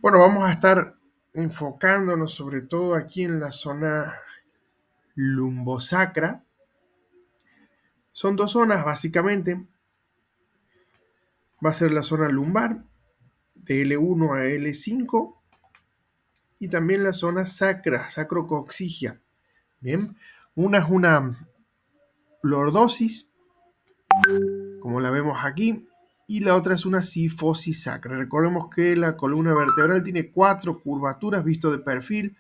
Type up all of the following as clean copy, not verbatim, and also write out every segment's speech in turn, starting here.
Bueno, vamos a estar enfocándonos sobre todo aquí en la zona lumbosacra. Son dos zonas básicamente. Va a ser la zona lumbar de L1 a L5 y también la zona sacra, sacrocoxigia. Bien, una es una lordosis, como la vemos aquí, y la otra es una cifosis sacra. Recordemos que la columna vertebral tiene 4 curvaturas visto de perfil.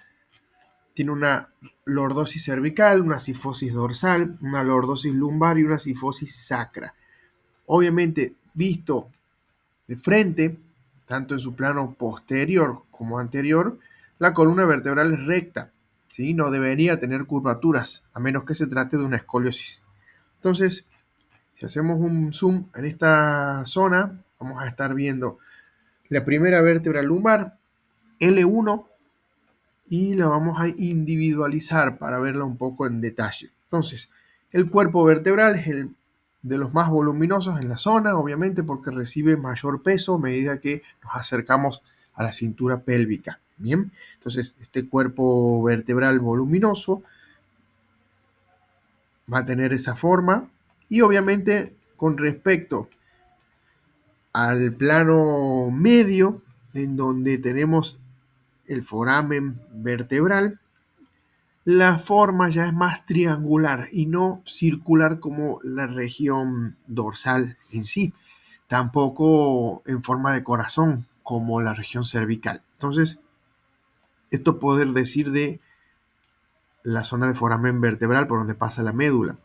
Tiene una lordosis cervical, una cifosis dorsal, una lordosis lumbar y una cifosis sacra. Obviamente, visto de frente, tanto en su plano posterior como anterior, la columna vertebral es recta, ¿sí? No debería tener curvaturas, a menos que se trate de una escoliosis. Entonces, si hacemos un zoom en esta zona, vamos a estar viendo la primera vértebra lumbar, L1, y la vamos a individualizar para verla un poco en detalle. Entonces, el cuerpo vertebral es el de los más voluminosos en la zona, obviamente porque recibe mayor peso a medida que nos acercamos a la cintura pélvica. Bien, entonces este cuerpo vertebral voluminoso va a tener esa forma y obviamente con respecto al plano medio, en donde tenemos el foramen vertebral, la forma ya es más triangular y no circular como la región dorsal en sí, tampoco en forma de corazón como la región cervical. Entonces, esto poder decir de la zona de foramen vertebral por donde pasa la médula.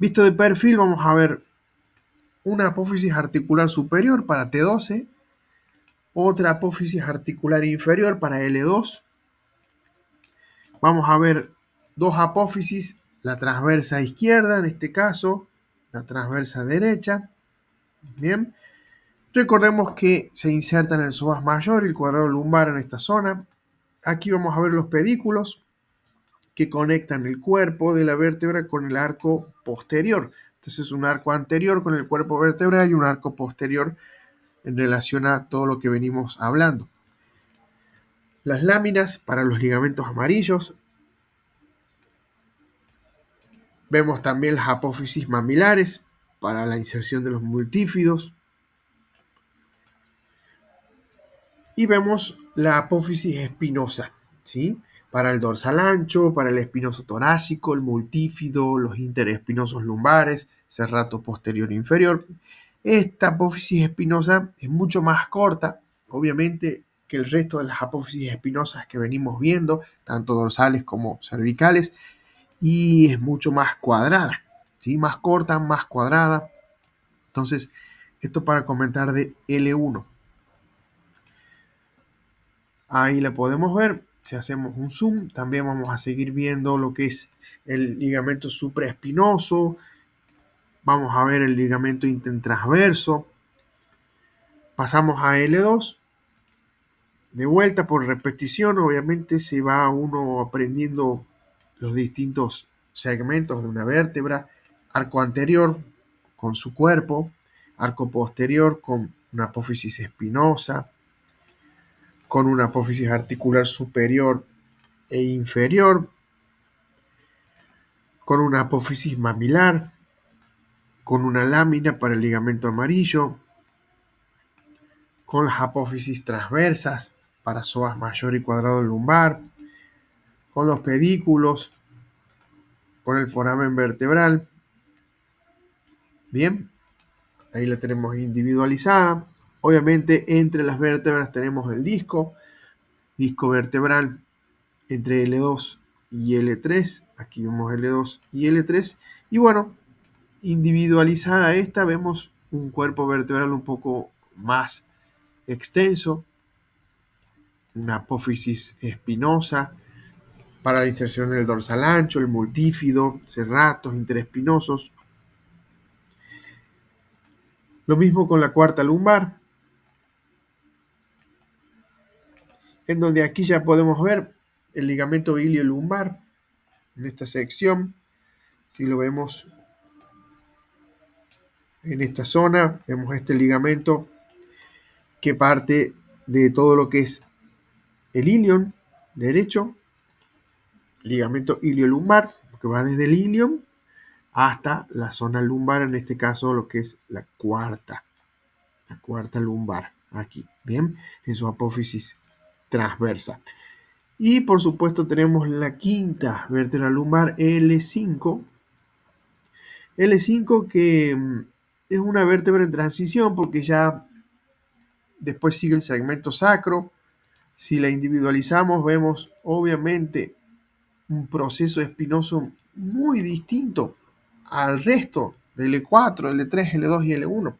Visto de perfil, vamos a ver una apófisis articular superior para T12, otra apófisis articular inferior para L2. Vamos a ver dos apófisis, la transversa izquierda en este caso, la transversa derecha. Bien, recordemos que se inserta en el psoas mayor y el cuadrado lumbar en esta zona. Aquí vamos a ver los pedículos que conectan el cuerpo de la vértebra con el arco posterior. Entonces, un arco anterior con el cuerpo vertebral y un arco posterior en relación a todo lo que venimos hablando. Las láminas para los ligamentos amarillos. Vemos también las apófisis mamilares para la inserción de los multífidos. Y vemos la apófisis espinosa, ¿sí? Para el dorsal ancho, para el espinoso torácico, el multífido, los interespinosos lumbares, serrato posterior e inferior. Esta apófisis espinosa es mucho más corta, obviamente, que el resto de las apófisis espinosas que venimos viendo, tanto dorsales como cervicales, y es mucho más cuadrada, ¿sí? Más corta, más cuadrada. Entonces, esto para comentar de L1. Ahí la podemos ver. Si hacemos un zoom, también vamos a seguir viendo lo que es el ligamento supraespinoso. Vamos a ver el ligamento intertransverso. Pasamos a L2. De vuelta por repetición, obviamente se va uno aprendiendo los distintos segmentos de una vértebra. Arco anterior con su cuerpo, arco posterior con una apófisis espinosa, con una apófisis articular superior e inferior, con una apófisis mamilar, con una lámina para el ligamento amarillo, con las apófisis transversas para psoas mayor y cuadrado lumbar, con los pedículos, con el foramen vertebral. Bien, ahí la tenemos individualizada. Obviamente entre las vértebras tenemos el disco vertebral entre L2 y L3. Aquí vemos L2 y L3. Y bueno, individualizada esta, vemos un cuerpo vertebral un poco más extenso, una apófisis espinosa para la inserción del dorsal ancho, el multífido, serratos interespinosos. Lo mismo con la cuarta lumbar, en donde aquí ya podemos ver el ligamento ilio lumbar en esta sección. Si lo vemos en esta zona, vemos este ligamento que parte de todo lo que es el ilion derecho, ligamento iliolumbar, que va desde el ilion hasta la zona lumbar, en este caso lo que es la cuarta lumbar, aquí, bien, en su apófisis transversa. Y por supuesto tenemos la quinta vértebra lumbar, L5. L5 que es una vértebra en transición porque ya después sigue el segmento sacro. Si la individualizamos vemos obviamente un proceso espinoso muy distinto al resto del L4, L3, L2 y L1.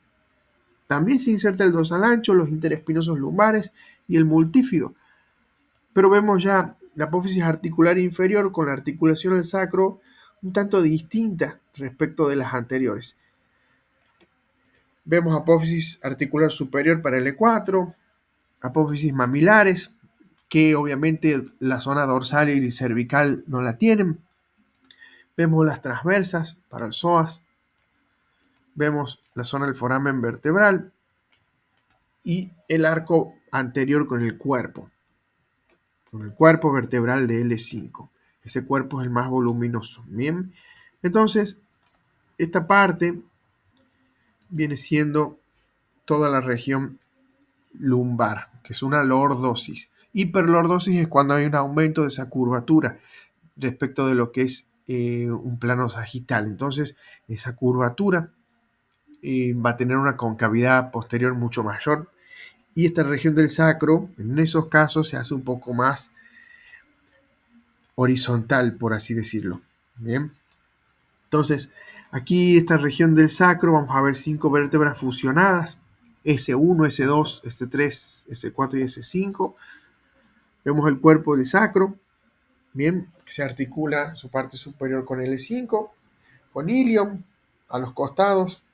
También se inserta el dorsal ancho, los interespinosos lumbares y el multífido. Pero vemos ya la apófisis articular inferior con la articulación al sacro un tanto distinta respecto de las anteriores. Vemos apófisis articular superior para el E4, apófisis mamilares, que obviamente la zona dorsal y cervical no la tienen. Vemos las transversas para el psoas. Vemos la zona del foramen vertebral y el arco anterior con el cuerpo vertebral de L5. Ese cuerpo es el más voluminoso. Bien, entonces esta parte viene siendo toda la región lumbar, que es una lordosis. Hiperlordosis es cuando hay un aumento de esa curvatura respecto de lo que es un plano sagital. Entonces, esa curvatura va a tener una concavidad posterior mucho mayor. Y esta región del sacro, en esos casos, se hace un poco más horizontal, por así decirlo. Bien. Entonces, aquí esta región del sacro, vamos a ver 5 vértebras fusionadas. S1, S2, S3, S4 y S5. Vemos el cuerpo del sacro, bien, que se articula su parte superior con L5, con ilion a los costados,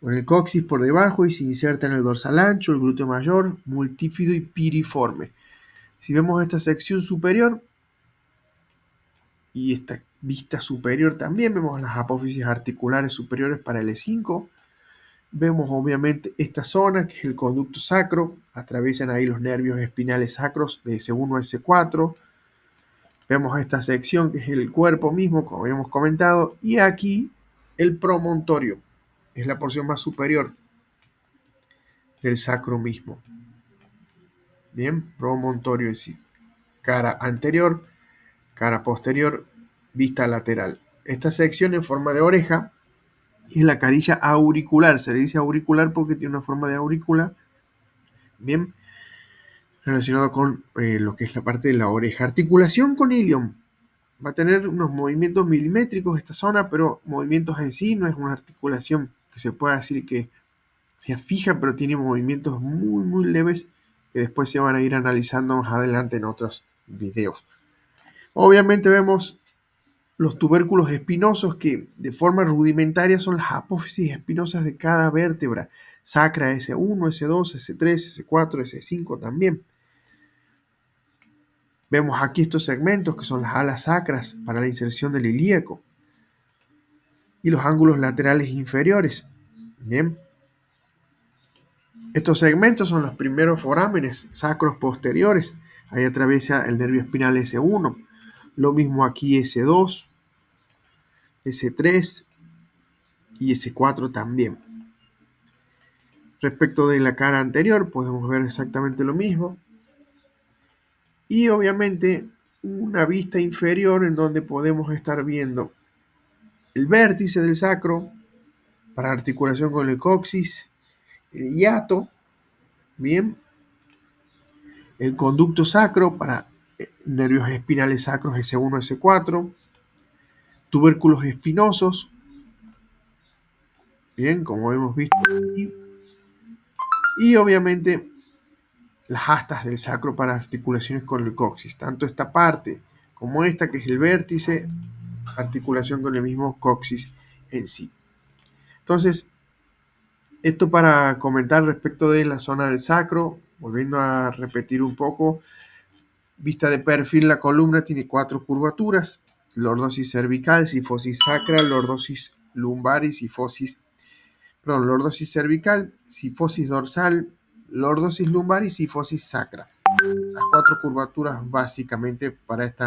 con el coxis por debajo y se inserta en el dorsal ancho, el glúteo mayor, multífido y piriforme. Si vemos esta sección superior y esta vista superior también, vemos las apófisis articulares superiores para el E5. Vemos obviamente esta zona que es el conducto sacro, atraviesan ahí los nervios espinales sacros de S1 a S4. Vemos esta sección que es el cuerpo mismo, como habíamos comentado, y aquí el promontorio, es la porción más superior del sacro mismo. Bien, promontorio es decir, cara anterior, cara posterior, vista lateral. Esta sección en forma de oreja es la carilla auricular, se le dice auricular porque tiene una forma de aurícula, bien, relacionado con lo que es la parte de la oreja. Articulación con ilion. Va a tener unos movimientos milimétricos esta zona, pero movimientos en sí no es una articulación que se pueda decir que sea fija, pero tiene movimientos muy, muy leves que después se van a ir analizando más adelante en otros videos. Obviamente vemos los tubérculos espinosos que de forma rudimentaria son las apófisis espinosas de cada vértebra. Sacra S1, S2, S3, S4, S5 también. Vemos aquí estos segmentos que son las alas sacras para la inserción del ilíaco y los ángulos laterales inferiores. Bien. Estos segmentos son los primeros forámenes sacros posteriores. Ahí atraviesa el nervio espinal S1. Lo mismo aquí S2, S3 y S4 también. Respecto de la cara anterior podemos ver exactamente lo mismo. Y obviamente una vista inferior en donde podemos estar viendo el vértice del sacro para articulación con el coxis, el hiato, bien, el conducto sacro para nervios espinales sacros S1, S4, tubérculos espinosos, bien, como hemos visto aquí, y obviamente las astas del sacro para articulaciones con el coxis, tanto esta parte como esta que es el vértice, articulación con el mismo coxis en sí. Entonces, esto para comentar respecto de la zona del sacro, volviendo a repetir un poco, vista de perfil la columna tiene 4 curvaturas, lordosis cervical, sifosis sacra, lordosis lumbar y lordosis cervical, sifosis dorsal, lordosis lumbar y sifosis sacra. Esas cuatro curvaturas básicamente para esta